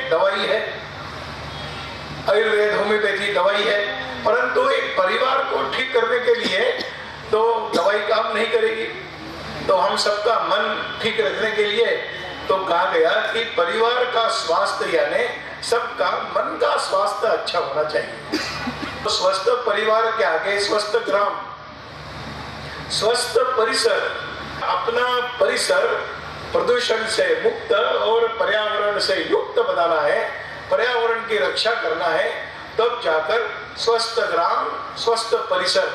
दवाई है, आयुर्वेद होम्योपैथी दवाई है, परंतु एक परिवार को ठीक करने के लिए तो दवाई काम नहीं करेगी। तो हम सबका मन ठीक रखने के लिए तो कहा गया कि परिवार का स्वास्थ्य यानी सबका मन का स्वास्थ्य अच्छा होना चाहिए। तो स्वस्थ परिवार के आगे स्वस्थ ग्राम, स्वस्थ परिसर, अपना परिसर प्रदूषण से मुक्त और पर्यावरण से युक्त बनाना है, पर्यावरण की रक्षा करना है, तब जाकर स्वस्थ ग्राम, स्वस्थ परिसर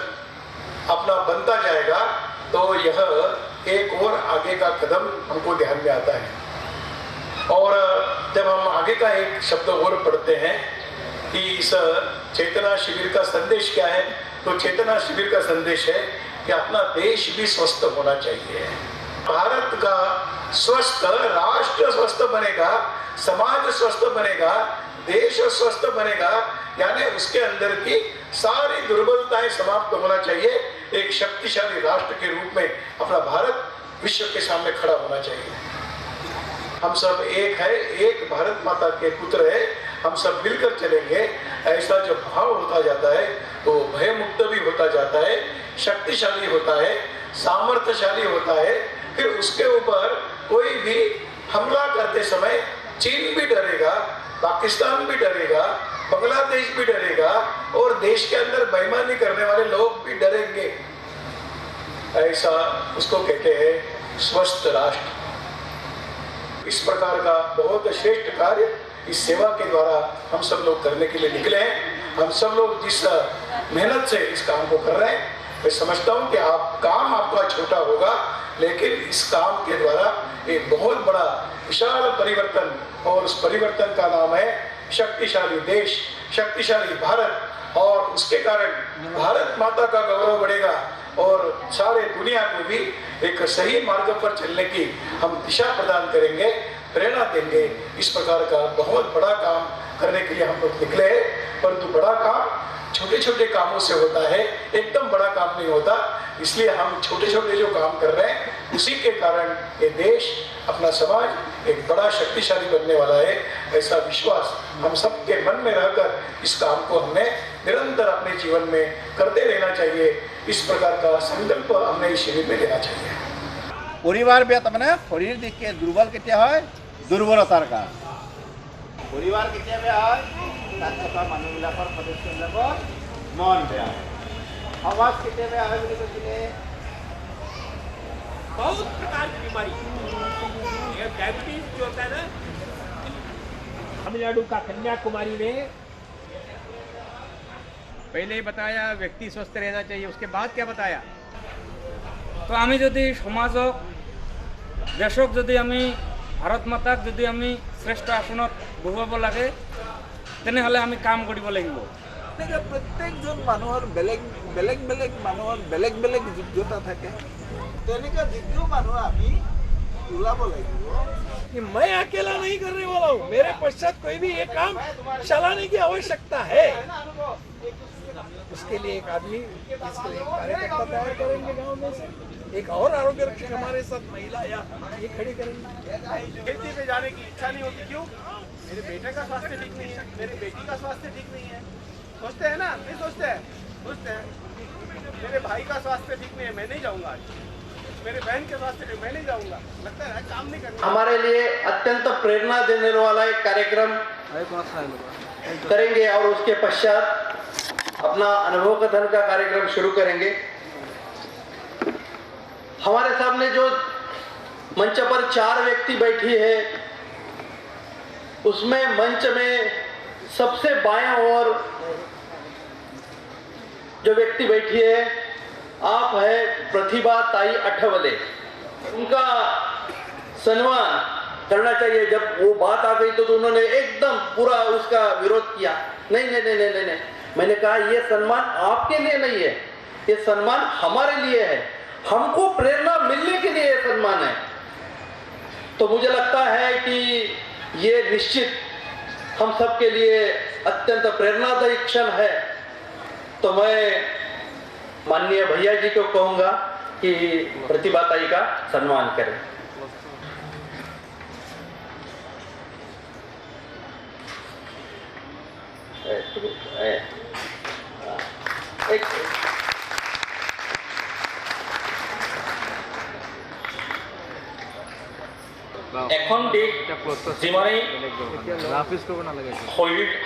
अपना बनता जाएगा। तो यह एक और आगे का कदम हमको ध्यान में आता है। और जब हम आगे का एक शब्द और पढ़ते हैं कि इस चेतना शिविर का संदेश क्या है, तो चेतना शिविर का संदेश है कि अपना देश भी स्वस्थ होना चाहिए। भारत का स्वस्थ राष्ट्र स्वस्थ बनेगा, समाज स्वस्थ बनेगा, देश स्वस्थ बनेगा, यानी उसके अंदर की सारी दुर्बलताएं समाप्त होना चाहिए। एक शक्तिशाली राष्ट्र के रूप में अपना भारत विश्व के सामने खड़ा होना चाहिए। हम सब एक है, एक भारत माता के पुत्र है, हम सब मिलकर चलेंगे। ऐसा जो भाव होता जाता है तो भय मुक्त भी होता जाता है, शक्तिशाली होता है, सामर्थ्यशाली होता है। फिर उसके ऊपर कोई भी हमला करते समय चीन भी डरेगा, पाकिस्तान भी डरेगा, बांग्लादेश भी डरेगा और देश के अंदर बेईमानी करने वाले लोग भी डरेंगे। ऐसा उसको कहते हैं स्वस्थ राष्ट्र। इस प्रकार का बहुत श्रेष्ठ कार्य इस सेवा के द्वारा हम सब लोग करने के लिए निकले हैं। हम सब लोग जिस मेहनत से इस काम को कर रहे हैं, मैं समझता हूँ कि काम आपका छोटा होगा, लेकिन इस काम के द्वारा एक बहुत बड़ा विशाल परिवर्तन, और उस परिवर्तन का नाम है शक्तिशाली देश, शक्तिशाली भारत। और उसके कारण भारत माता का गौरव बढ़ेगा और सारे दुनिया को भी एक सही मार्ग पर चलने की हम दिशा प्रदान करेंगे, प्रेरणा देंगे। इस प्रकार का बहुत बड़ा काम करने के लिए हम लोग निकले हैं। परंतु बड़ा काम छोटे छोटे कामों से होता है, एकदम बड़ा काम नहीं होता। इसलिए हम छोटे छोटे जो काम कर रहे हैं उसी के कारण ये देश, अपना समाज एक बड़ा शक्तिशाली बनने वाला है। ऐसा विश्वास हम सबके मन में रहकर इस काम को हमें निरंतर अपने जीवन में करते रहना चाहिए। इस प्रकार का संकल्प हमने इस शिविर में लेना चाहिए। परिवार बेया तारमाने शरीर दिखे दुर्बल केতিয়া হয় दुर्बलतार का परिवार केতিয়া बेया হয় তাত থকা মানুহবিলাকৰ সদস্যবিলাকৰ মন বেয়া হয়। সমাজ কেতিয়া বেয়া হয় বুলি কৈছিলে बहुत प्रकार की बीमारी, ये डायबिटीज जो होता है ना, तमिलनाडु का कन्याकुमारी में पहले ही बताया व्यक्ति स्वस्थ रहना चाहिए, उसके बाद क्या बताया? तो आमी यदि समाजक देशक यदि आमी भारत माताक यदि आमी श्रेष्ठ आसनत बहुवाब लागे तेनेहले आमी काम करिब লাগিব। प्रत्येकजन মানুহৰ বেলেগ বেলেগ বেলেগ মানুহৰ বেলেগ বেলেগ যোগ্যতা থাকে। তেনেকা যোগ্য মানুহ আমি ওলাব লাগিব कि मैं अकेला नहीं करने वाला हूँ, मेरे पश्चात कोई भी ये काम चलाने की आवश्यकता है। उसके लिए एक आदमी, इसके लिए एक कार्यकर्ता तैयार करेंगे गांव में से, एक और आरोग्य रक्षक हमारे साथ महिला या ये खड़ी करेंगे। खेती पे जाने की इच्छा नहीं होती, क्यों? मेरे बेटे का स्वास्थ्य ठीक नहीं है, मेरी बेटी का स्वास्थ्य ठीक नहीं है। सोचते हैं ना, नहीं सोचते हैं? सोचते हैं मेरे भाई का स्वास्थ्य ठीक नहीं है, मैं नहीं जाऊँगा आज। मेरे बहन के स्वास्थ्य ठीक, मैं नहीं जाऊँगा। लगता है काम नहीं करना। हमारे लिए अत्यंत प्रेरणा देने वाला एक कार्यक्रम करेंगे और उसके पश्चात अपना अनुभव कथन का कार्यक्रम शुरू करेंगे। हमारे सामने जो मंच पर 4 व्यक्ति बैठी है, उसमें मंच में सबसे बाएं ओर जो व्यक्ति बैठी है आप है प्रतिभा ताई अठवले। उनका सम्मान करना चाहिए। जब वो बात आ गई तो उन्होंने एकदम पूरा उसका विरोध किया। नहीं नहीं नहीं नहीं नहीं, मैंने कहा ये सम्मान आपके लिए नहीं है, ये सम्मान हमारे लिए है, हमको प्रेरणा मिलने के लिए ये सम्मान है। तो मुझे लगता है कि ये निश्चित हम सबके लिए अत्यंत प्रेरणादायी क्षण है। तो मैं माननीय भैया जी को कहूँगा कि प्रतिभा ताई का सम्मान करें। एक এখন দেশ যিমানেই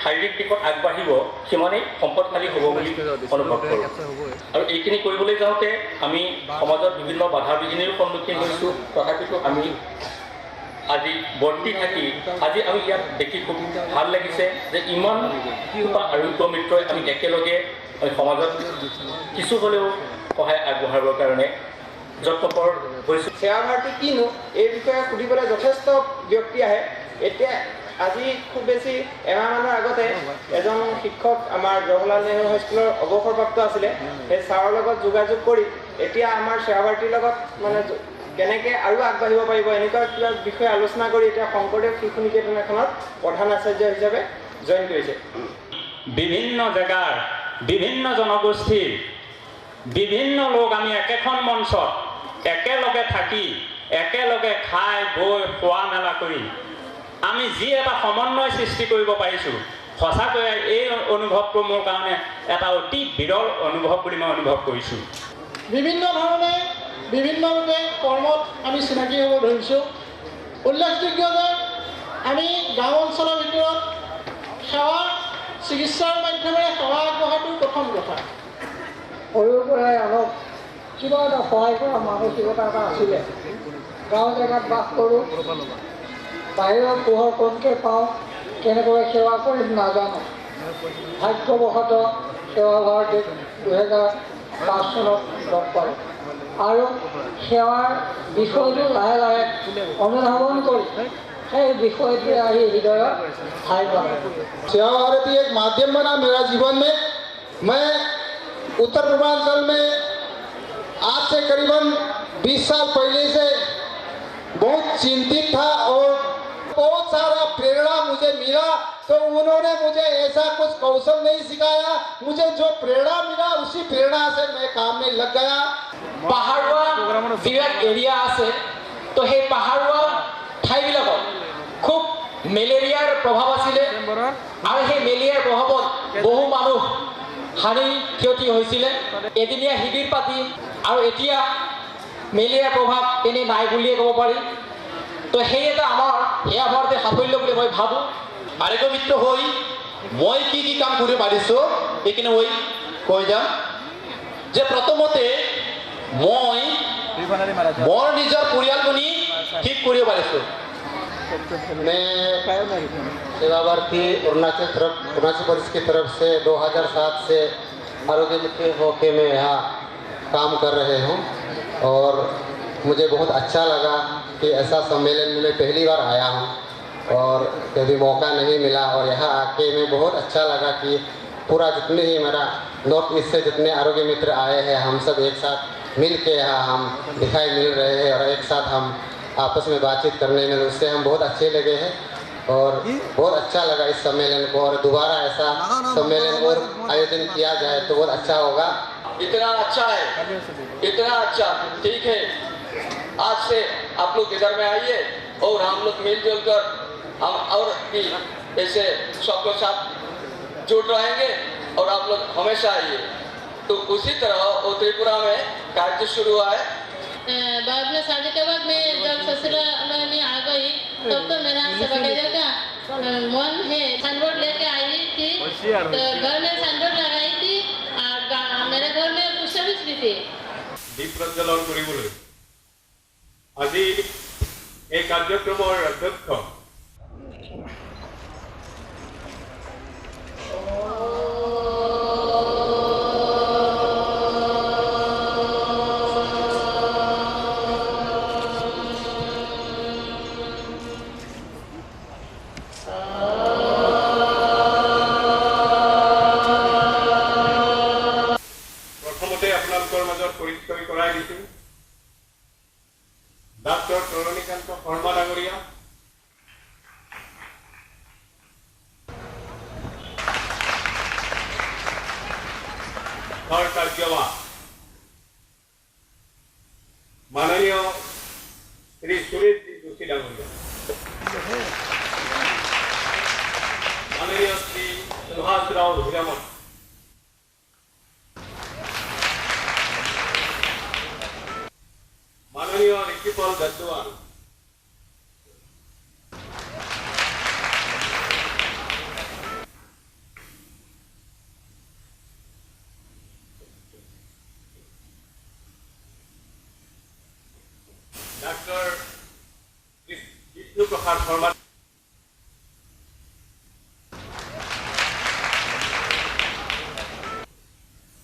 শাৰীৰিক দিশত আগবাঢ়িব সিমানেই সম্পদশালী হ'ব বুলি অনুভৱ কৰোঁ। আৰু এইখিনি কৰিবলৈ যাওঁতে আমি সমাজত বিভিন্ন বাধা বিঘিনিৰ সন্মুখীন হৈছোঁ। তথাপিতো আমি আজি বৰ্তি থাকি আজি আমি ইয়াত দেখি খুব ভাল লাগিছে যে ইমান আৰোগ্য মিত্ৰই আমি একেলগে সমাজত কিছু হ'লেও সহায় আগবঢ়াবৰ কাৰণে যত্নপৰ হৈছোঁ। সেৱা ভাৰতী কিনো এই বিষয়ে সুধিবলৈ যথেষ্ট ব্যক্তি আহে। এতিয়া আজি খুব বেছি এমাহমানৰ আগতে এজন শিক্ষক আমাৰ জৱাহৰলাল নেহৰু হাইস্কুলৰ অৱসৰপ্ৰাপ্ত আছিলে। সেই ছাৰৰ লগত যোগাযোগ কৰি এতিয়া আমাৰ সেৱা ভাৰতীৰ লগত মানে কেনেকৈ আৰু আগবাঢ়িব পাৰিব এনেকুৱা কিবা বিষয়ে আলোচনা কৰি এতিয়া শংকৰদেৱ শিশু নিকেতন এখনত প্ৰধান আচাৰ্য হিচাপে জইন কৰিছে। বিভিন্ন জেগাৰ বিভিন্ন জনগোষ্ঠীৰ বিভিন্ন লোক আমি একেখন মঞ্চত একেলগে থাকি একেলগে খাই বৈ খোৱা মেলা কৰি আমি যি এটা সমন্বয় সৃষ্টি কৰিব পাৰিছোঁ, সঁচাকৈ এই অনুভৱটো মোৰ কাৰণে এটা অতি বিৰল অনুভৱ বুলি মই অনুভৱ কৰিছোঁ। বিভিন্ন ধৰণে বিভিন্ন ৰূপে কৰ্মত আমি চিনাকি হ'ব ধৰিছোঁ। উল্লেখযোগ্য যে আমি গাঁও অঞ্চলৰ ভিতৰত সেৱা চিকিৎসাৰ মাধ্যমেৰে সেৱা আগবঢ়াটো প্ৰথম কথা। সৰুৰ পৰাই অলপ কিবা এটা সহায় কৰা মানসিকতা এটা আছিলে। গাঁও জেগাত বাস কৰোঁ, বাহিৰৰ পোহৰ কমকৈ পাওঁ, কেনেকৈ সেৱা কৰিম নাজানো। ভাগ্যবশতঃ সেৱা ভাৰতীক 2005 চনত লগ পালোঁ আৰু সেৱাৰ বিষয়টো লাহে লাহে অনুধাৱন কৰি সেই বিষয়টোৱে আহি হৃদয়ত ঠাই পালে। सेवा भारती एक माध्यम बना मेरा जीवन में। मैं उत्तर पूर्वांचल में आज से करीबन 20 साल पहले से बहुत चिंतित था और बहुत सारा प्रेरणा मुझे मिला। तो उन्होंने मुझे ऐसा कुछ कौशल नहीं सिखाया, मुझे जो प्रेरणा मिला उसी प्रेरणा से मैं काम में लग गया। পাহাৰুৱা যিবিলাক এৰিয়া আছে তো সেই পাহাৰুৱা ঠাইবিলাকত খুব মেলেৰিয়াৰ প্ৰভাৱ আছিলে আৰু সেই মেলেৰিয়াৰ প্ৰভাৱত বহু মানুহ হানি ক্ষতি হৈছিলে। এদিনীয়া শিবিৰ পাতি আৰু এতিয়া মেলেৰিয়াৰ প্ৰভাৱ এনেই নাই বুলিয়ে ক'ব পাৰি। তো সেই এটা আমাৰ সেৱা ভাৰতীৰ সাফল্য বুলি মই ভাবোঁ। আৰোগ্য মিত্ৰ হৈ মই কি কি কাম কৰিব পাৰিছোঁ সেইখিনি মই কৈ যাম যে প্ৰথমতে মই মোৰ নিজৰ পৰিয়ালখিনি ঠিক কৰিব পাৰিছোঁ। मैं सेवा भारती अरुणाचल प्रदेश की तरफ से 2007 से आरोग्य मित्र होके मैं यहाँ काम कर रहे हूँ और मुझे बहुत अच्छा लगा कि ऐसा सम्मेलन में मैं पहली बार आया हूँ और कभी मौका नहीं मिला। और यहाँ आके मैं बहुत अच्छा लगा कि पूरा जितने ही मेरा नॉर्थ ईस्ट से जितने आरोग्य मित्र आए हैं हम सब एक साथ मिल के यहाँ हम दिखाई मिल रहे हैं और एक साथ हम आपस में बातचीत करने में उससे हम बहुत अच्छे लगे हैं और बहुत अच्छा लगा इस सम्मेलन को। और दोबारा ऐसा सम्मेलन और आयोजन किया जाए तो बहुत अच्छा होगा। इतना अच्छा है, इतना अच्छा, ठीक है। आज से आप लोग इधर में आइए और हम लोग मिलजुल कर हम और भी ऐसे सबके साथ जुड़ रहेंगे और आप लोग हमेशा आइए। तो उसी तरह वो त्रिपुरा में कार्य शुरू हुआ है। बाद में शादी के बाद मैं जब ससुराल में आ गई तब तो मेरा सेवाकेंद्र का मन है। साइनबोर्ड लेके आई थी तो घर में साइनबोर्ड लगाई थी और मेरे घर में पोस्ट ऑफिस भी थी। দীপ প্ৰজ্বলন কৰিবলৈ আজি এই কাৰ্যক্ৰমৰ অধ্যক্ষ পৰিচয় কৰাই দিছোঁ ডক্টৰ তৰণীকান্ত শৰ্মা ডাঙৰীয়া, ঘৰ কাৰ্যবাহ মাননীয় শ্ৰী সুৰেশজী যোশী ডাঙৰীয়া, মাননীয় শ্ৰী সুভাষ विलासराव हिरेमठ, माननीय रिषिपाल गद्दवाल, डॉक्टर विष्णु प्रसाद शर्मा,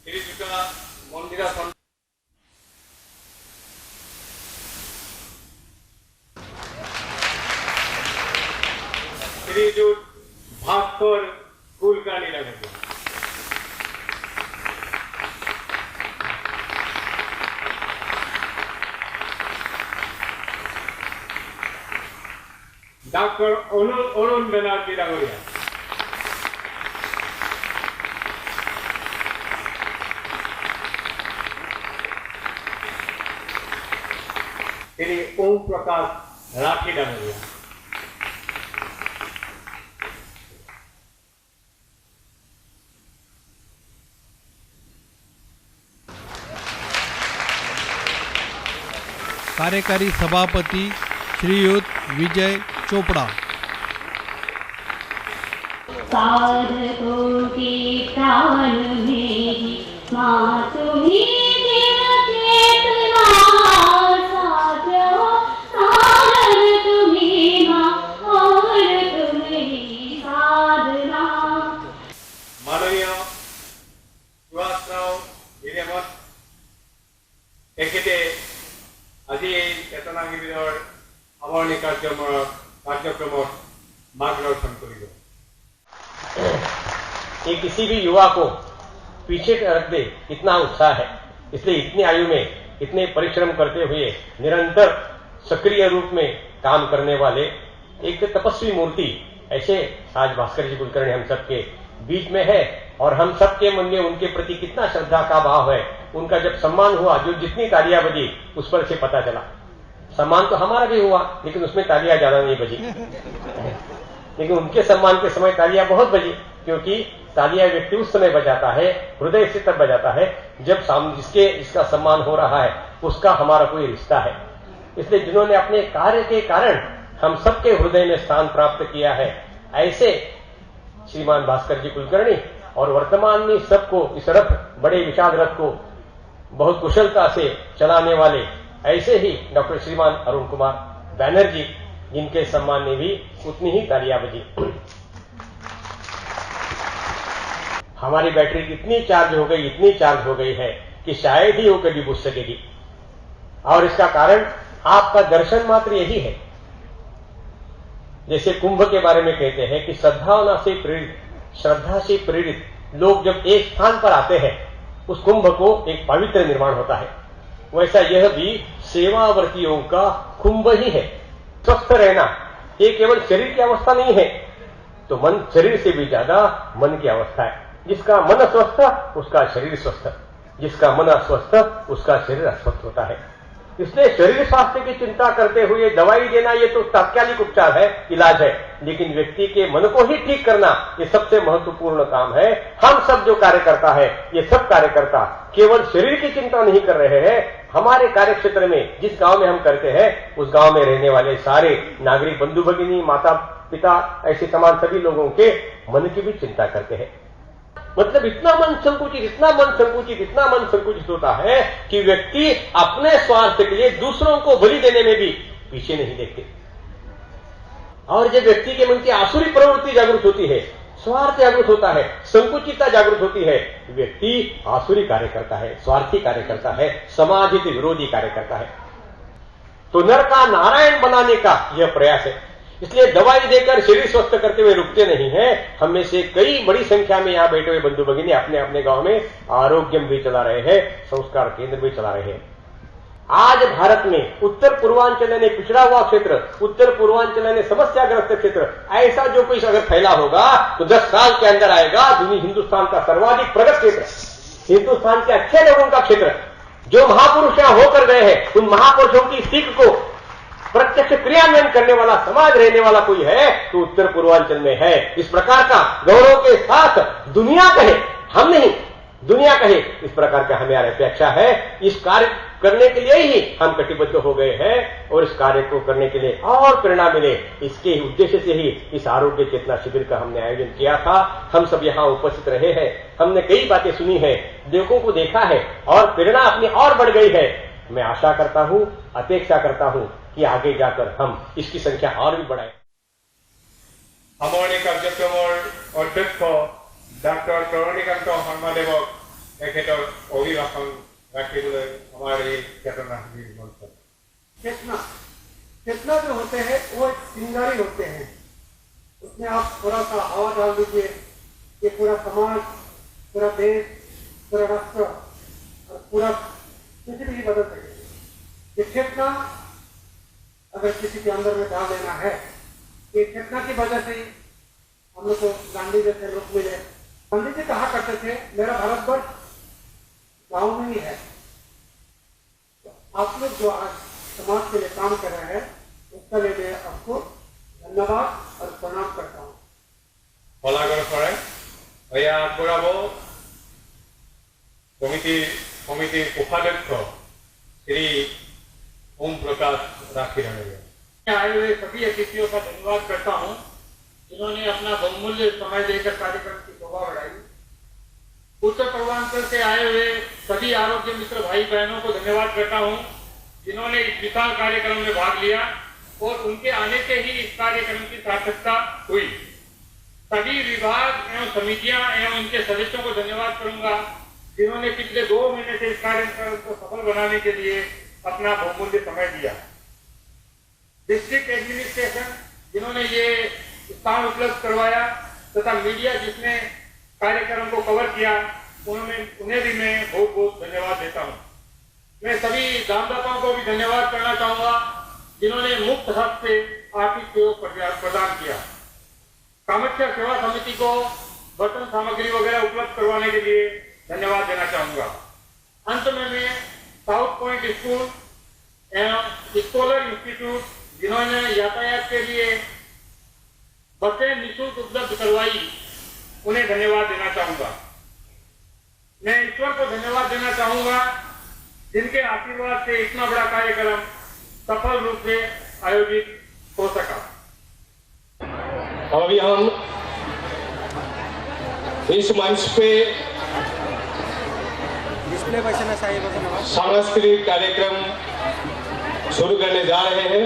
श्रीजुका मंदिरा श्रीजुट भास्कर कुलकर्णी नगर, डॉक्टर अरुण बनर्जी डांगरिया, श्री ओम प्रकाश राठी डांगरिया, कार्यकारी सभापति श्रीयुत विजय चोपड़ा। साधकों के प्राण मेरी माँ तुम्ही चेतना, साधो साधन तुम्ही माँ और तुम्ही साधना। माननीय सुभाषराव हिरेमठ तेखेते আজি এই চেতনা শিবিৰৰ সামৰণি কাৰ্যক্ৰমত मार्गदर्शन करेगा। ये किसी भी युवा को पीछे रख दे, इतना उत्साह है। इसलिए इतनी आयु में इतने परिश्रम करते हुए निरंतर सक्रिय रूप में काम करने वाले एक तपस्वी मूर्ति ऐसे आज भास्कर जी कुलकर्णी हम सबके बीच में है और हम सबके मन में उनके प्रति कितना श्रद्धा का भाव है। उनका जब सम्मान हुआ, जो जितनी तालियां बजी उस पर से पता चला। सम्मान तो हमारा भी हुआ लेकिन उसमें तालियां ज्यादा नहीं बजी, लेकिन उनके सम्मान के समय तालियां बहुत बजी, क्योंकि तालियां व्यक्ति उस समय बजाता है, हृदय से तब बजाता है जब जिसका सम्मान हो रहा है उसका हमारा कोई रिश्ता है। इसलिए जिन्होंने अपने कार्य के कारण हम सबके हृदय में स्थान प्राप्त किया है, ऐसे श्रीमान भास्कर जी कुलकर्णी और वर्तमान में सबको इस रथ, बड़े विशाल रथ को बहुत कुशलता से चलाने वाले ऐसे ही डॉक्टर श्रीमान अरुण कुमार बैनर्जी, जिनके सम्मान में भी उतनी ही तालियां बजी। हमारी बैटरी इतनी चार्ज हो गई है कि शायद ही वो कभी बुझ सकेगी। और इसका कारण आपका दर्शन मात्र यही है। जैसे कुंभ के बारे में कहते हैं कि श्रद्धा से प्रेरित लोग जब एक स्थान पर आते हैं उस कुंभ को एक पवित्र निर्माण होता है, वैसा यह भी सेवावर्तियों का कुंभ ही है। स्वस्थ रहना ये केवल शरीर की अवस्था नहीं है, तो मन शरीर से भी ज्यादा मन की अवस्था है। जिसका मन स्वस्थ उसका शरीर स्वस्थ, जिसका मन अस्वस्थ उसका शरीर अस्वस्थ होता है। इसलिए शरीर स्वास्थ्य की चिंता करते हुए दवाई देना ये तो तात्कालिक उपचार है, इलाज है, लेकिन व्यक्ति के मन को ही ठीक करना ये सबसे महत्वपूर्ण काम है। हम सब जो कार्यकर्ता है, ये सब कार्यकर्ता केवल शरीर की चिंता नहीं कर रहे हैं। हमारे कार्य क्षेत्र में जिस गांव में हम करते हैं उस गांव में रहने वाले सारे नागरिक बंधु भगिनी, माता पिता, ऐसे तमाम सभी लोगों के मन की भी चिंता करते हैं। मतलब इतना मन संकुचित होता है कि व्यक्ति अपने स्वार्थ के लिए दूसरों को बलि देने में भी पीछे नहीं देखते। और जब व्यक्ति के मन की आसुरी प्रवृत्ति जागृत होती है, स्वार्थ जागृत होता है, संकुचितता जागृत होती है, व्यक्ति आसुरी कार्य करता है, स्वार्थी कार्य करता है, समाज हित विरोधी कार्य करता है। तो नर का नारायण बनाने का यह प्रयास है। इसलिए दवाई देकर शरीर स्वस्थ करते हुए रुकते नहीं हैं। हम में से कई बड़ी संख्या में यहां बैठे हुए बंधु भगिनी अपने अपने गांव में आरोग्यम भी चला रहे हैं, संस्कार केंद्र भी चला रहे हैं। आज भारत में उत्तर पूर्वांचल ने पिछड़ा हुआ क्षेत्र, उत्तर पूर्वांचल ने समस्याग्रस्त क्षेत्र, ऐसा जो कोई अगर फैला होगा तो 10 साल के अंदर आएगा हिंदुस्तान का सर्वाधिक प्रगत क्षेत्र, हिंदुस्तान के अच्छे लोगों का क्षेत्र। जो महापुरुष यहां होकर गए हैं उन महापुरुषों की सीख को प्रत्यक्ष क्रियान्वयन करने वाला समाज रहने वाला कोई है तो उत्तर पूर्वांचल में है। इस प्रकार का गौरव के साथ दुनिया कहे, हम नहीं, दुनिया कहे, इस प्रकार का हमें अपेक्षा है। इस कार्य करने के लिए ही हम कटिबद्ध हो गए हैं और इस कार्य को करने के लिए और प्रेरणा मिले, इसके उद्देश्य से ही इस आरोग्य चेतना शिविर का हमने आयोजन किया था। हम सब यहाँ उपस्थित रहे हैं, हमने कई बातें सुनी है, लोगों को देखा है और प्रेरणा अपनी और बढ़ गई है। मैं आशा करता हूं, अपेक्षा करता हूं कि आगे जाकर हम इसकी संख्या और भी बढ़ाएं। हमारे कार्यक्रम अध्यक्ष डॉक्टर करुणिकांत शर्मादेवक তেখেতৰ অভিভাষণ ৰাখিবলৈ हमारे चेतना चेतना चेतना जो होते हैं वो चिंगारी होते हैं, उसमें आप थोड़ा सा हवा डाल दीजिए, ये पूरा समाज, पूरा देश, पूरा राष्ट्र और पूरा पृथ्वी ही बदल सकेगी। ये चेतना अगर किसी के अंदर में डाल देना है, ये चेतना की वजह से ही हम लोग को गांधी जैसे लोग मिले। गांधी जी कहा करते थे मेरा भारतवर्ष गाँव में ही है। तो आप लोग जो आज समाज के लिए काम कर रहे हैं उसके लिए मैं आपको धन्यवाद और प्रणाम करता हूँ। কলাগড় পৰে এয়া আগবঢ়াব সমিতিৰ কোষাধ্যক্ষ শ্ৰী ओम प्रकाश राखी रहे। आए हुए सभी अतिथियों का धन्यवाद करता हूँ जिन्होंने अपना बहुमूल्य समय देकर कार्यक्रम की शोभा बढ़ाई। उत्तर पूर्वांचल से आए हुए सभी आरोग्य मित्र भाई बहनों को धन्यवाद करता हूँ जिन्होंने इस विशाल कार्यक्रम में भाग लिया और उनके आने से ही इस कार्यक्रम की सार्थकता हुई। सभी विभाग एवं समितियां एवं उनके सदस्यों को धन्यवाद करूंगा जिन्होंने पिछले 2 महीने से इस कार्यक्रम को सफल बनाने के लिए अपना बहुमूल्य समय दिया। डिस्ट्रिक्ट एडमिनिस्ट्रेशन जिन्होंने ये स्थान उपलब्ध करवाया तथा मीडिया जिसने कार्यक्रम को कवर किया, उन्हें भी मैं बहुत बहुत धन्यवाद देता हूँ। मैं सभी दानदाताओं को भी धन्यवाद करना चाहूंगा जिन्होंने मुफ्त हक से आर्थिक सहयोग प्रदान किया। कामाख्या सेवा समिति को बर्तन सामग्री वगैरह उपलब्ध करवाने के लिए धन्यवाद देना चाहूंगा। अंत में मैं साउथ पॉइंट स्कूल एवं स्कॉलर इंस्टीट्यूट जिन्होंने यातायात के लिए बसें निःशुल्क उपलब्ध करवाई, उन्हें धन्यवाद देना चाहूंगा। मैं ईश्वर को धन्यवाद देना चाहूंगा जिनके आशीर्वाद से इतना बड़ा कार्यक्रम सफल रूप से आयोजित हो सका। अभी हम इस मंच पे सांस्कृतिक कार्यक्रम शुरू करने जा रहे हैं।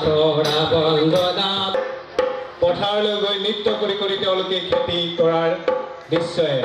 তৰা বন্দনা পথাৰলৈ গৈ নৃত্য কৰি কৰি তেওঁলোকে খেতি কৰাৰ দৃশ্যই